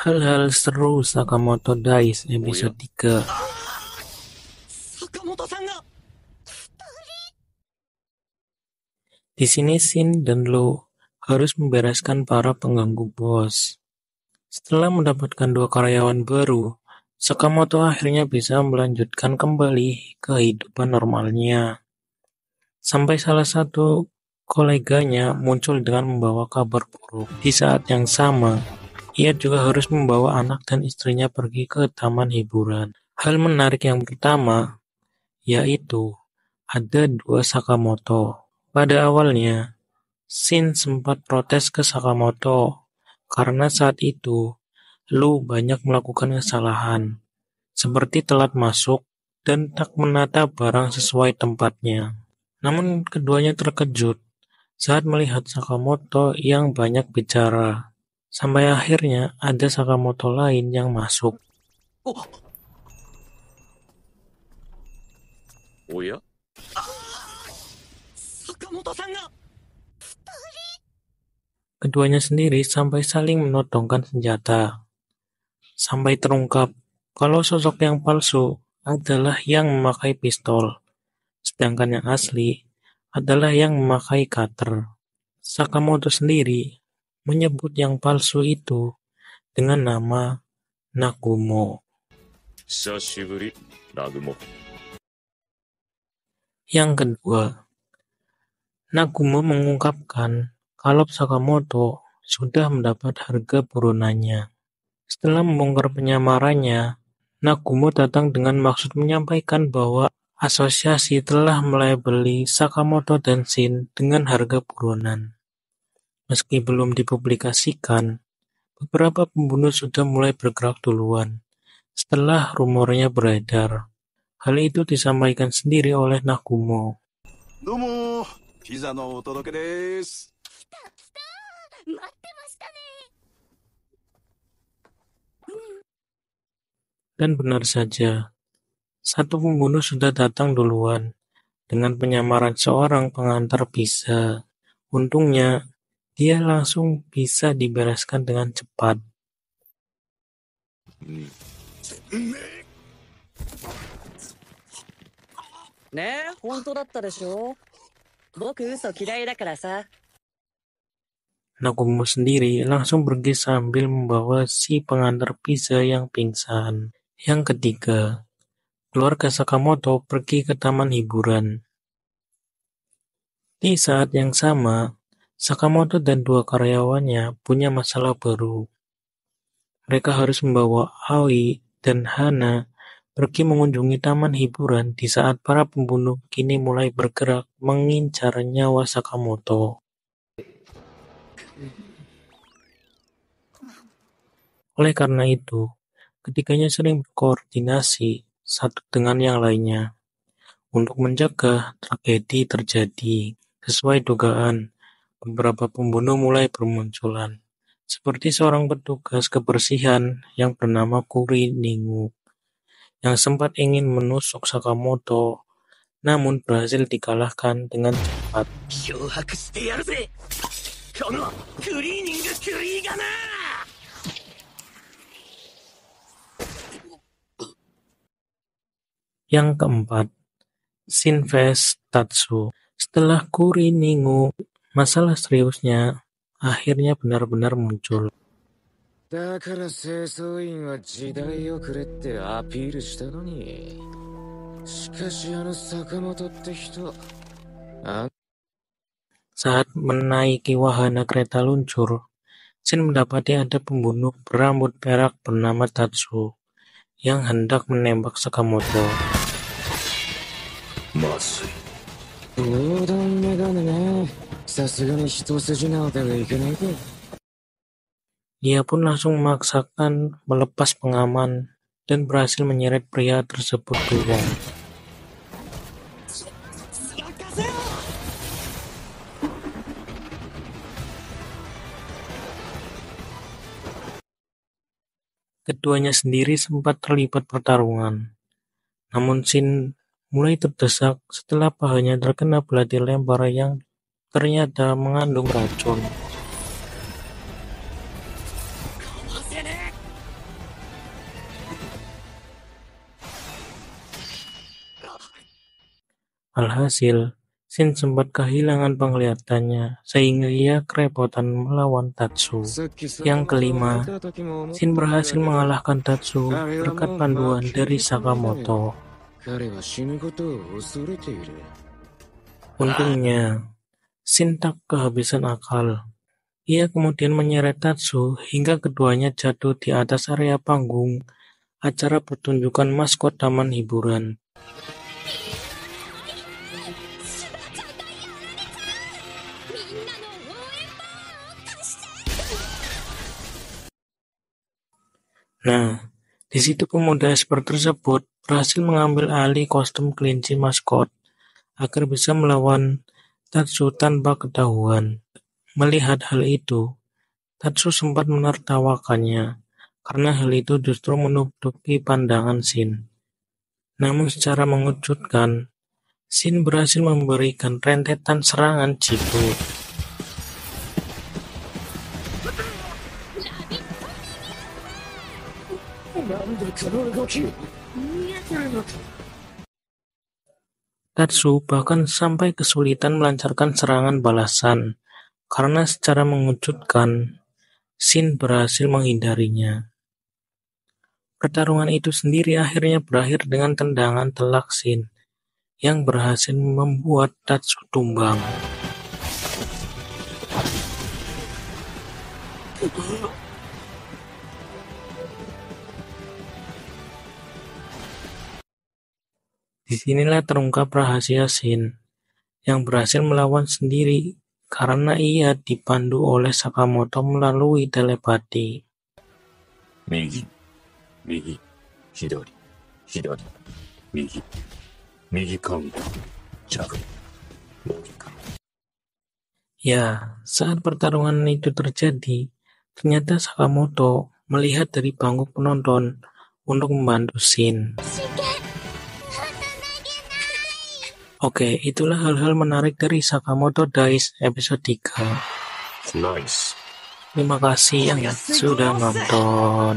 Hal-hal seru Sakamoto Days おや episode 3. 坂本さんが Di sini Shin dan Lo harus membereskan para pengganggu bos. Setelah mendapatkan 2 karyawan baru, Sakamoto akhirnya bisa melanjutkan kembali kehidupan normalnya. Sampai salah satu koleganya muncul dengan membawa kabar buruk. Di saat yang sama, ia juga harus membawa anak dan istrinya pergi ke taman hiburan. Hal menarik yang pertama, yaitu ada 2 Sakamoto. Pada awalnya, Shin sempat protes ke Sakamoto karena saat itu Lu banyak melakukan kesalahan, seperti telat masuk dan tak menata barang sesuai tempatnya. Namun keduanya terkejut saat melihat Sakamoto yang banyak bicara. Sampai akhirnya ada Sakamoto lain yang masuk. おや坂本さんが Keduanya sendiri sampai saling menodongkan senjata. Sampai terungkap kalau sosok yang palsu adalah yang memakai pistol, sedangkan yang asli adalah yang memakai cutter. Sakamoto sendiri menyebut yang palsu itu dengan nama Nagumo. 久しぶり南雲 Yang kedua, Nagumo mengungkapkan kalau Sakamoto sudah mendapat harga burunannya. Setelah membongkar penyamarannya, Nagumo datang dengan maksud menyampaikan bahwa asosiasi telah melabeli Sakamoto dan Shin dengan harga buronan. Meski belum dipublikasikan, beberapa pembunuh sudah mulai bergerak duluan setelah rumornya beredar. Hal itu disampaikan sendiri oleh Nagumo. どうもピザのお届けです。待ってましたね。 Dan benar saja, satu pembunuh sudah datang duluan dengan penyamaran seorang pengantar pizza. Untungnya, dia langsung bisa dibereskan dengan cepat. ねえ、本当だったでしょ。僕嘘嫌いだからさ。 Nagumo sendiri langsung pergi sambil membawa si pengantar pizza yang pingsan. Yang ketiga, keluarga Sakamoto pergi ke taman hiburan. Di saat yang sama, Sakamoto dan 2 karyawannya punya masalah baru. Mereka harus membawa Aoi dan Hana pergi mengunjungi taman hiburan di saat para pembunuh kini mulai bergerak mengincar nyawa Sakamoto. Oleh karena itu, ketiganya sering berkoordinasi satu dengan yang lainnya untuk mencegah tragedi terjadi. Sesuai dugaan, beberapa pembunuh mulai bermunculan, seperti seorang petugas kebersihan yang bernama Kuri Ningu, yang sempat ingin menusuk Sakamoto, namun berhasil dikalahkan dengan cepat. 漂白してやるぜこのクリーニングクリーガナー Yang keempat, Shinvest Tatsu. Setelah Kuri Ningu, masalah seriusnya akhirnya benar-benar muncul. だから清掃員は時代遅れってアピールしたのに。しかしあの坂本って人、Saat menaiki wahana kereta luncur, Shin mendapati ada pembunuh berambut perak bernama Tatsu yang hendak menembak Sakamoto. まずい防弾メガネね。さすがに一筋縄ではいけないか。 Ia pun langsung memaksakan melepas pengaman dan berhasil menyeret pria tersebut keluar. Keduanya sendiri sempat terlibat pertarungan, namun Shin mulai terdesak setelah pahanya terkena belati lempar yang ternyata mengandung racun. せね。 Alhasil, Shin sempat kehilangan penglihatannya sehingga ia kerepotan melawan Tatsu. さっき Yang 坂本を kelima, 見た時も思った Shin んだ berhasil けど mengalahkan Tatsu berkat panduan dari Sakamoto. 彼は死ぬことを恐れている Untungnya, Shin tak kehabisan akal. Ia kemudian menyeret Tatsu hingga keduanya jatuh di atas area panggung acara pertunjukan maskot taman hiburan. Nah, di situ pemuda expert tersebut berhasil mengambil alih kostum kelinci maskot agar bisa melawan Tatsu tanpa ketahuan. Melihat hal itu, Tatsu sempat menertawakannya karena hal itu justru menutupi pandangan Shin. Namun secara mengejutkan, Shin berhasil memberikan rentetan serangan jitu. Tatsu bahkan sampai kesulitan melancarkan serangan balasan karena secara mengejutkan Shin berhasil menghindarinya. Pertarungan itu sendiri akhirnya berakhir dengan tendangan telak Shin yang berhasil membuat Tatsu tumbang. Disinilah terungkap rahasia Shin yang berhasil melawan sendiri karena ia dipandu oleh Sakamoto melalui telepati. 右、右、左、左、右、右カウンター、ジャブ、もう一回。 Ya, saat pertarungan itu terjadi, ternyata Sakamoto melihat dari panggung penonton untuk membantu Shin. Oke, itulah hal-hal menarik dari Sakamoto Days episode 3. Nice. Terima kasih yang sudah nonton.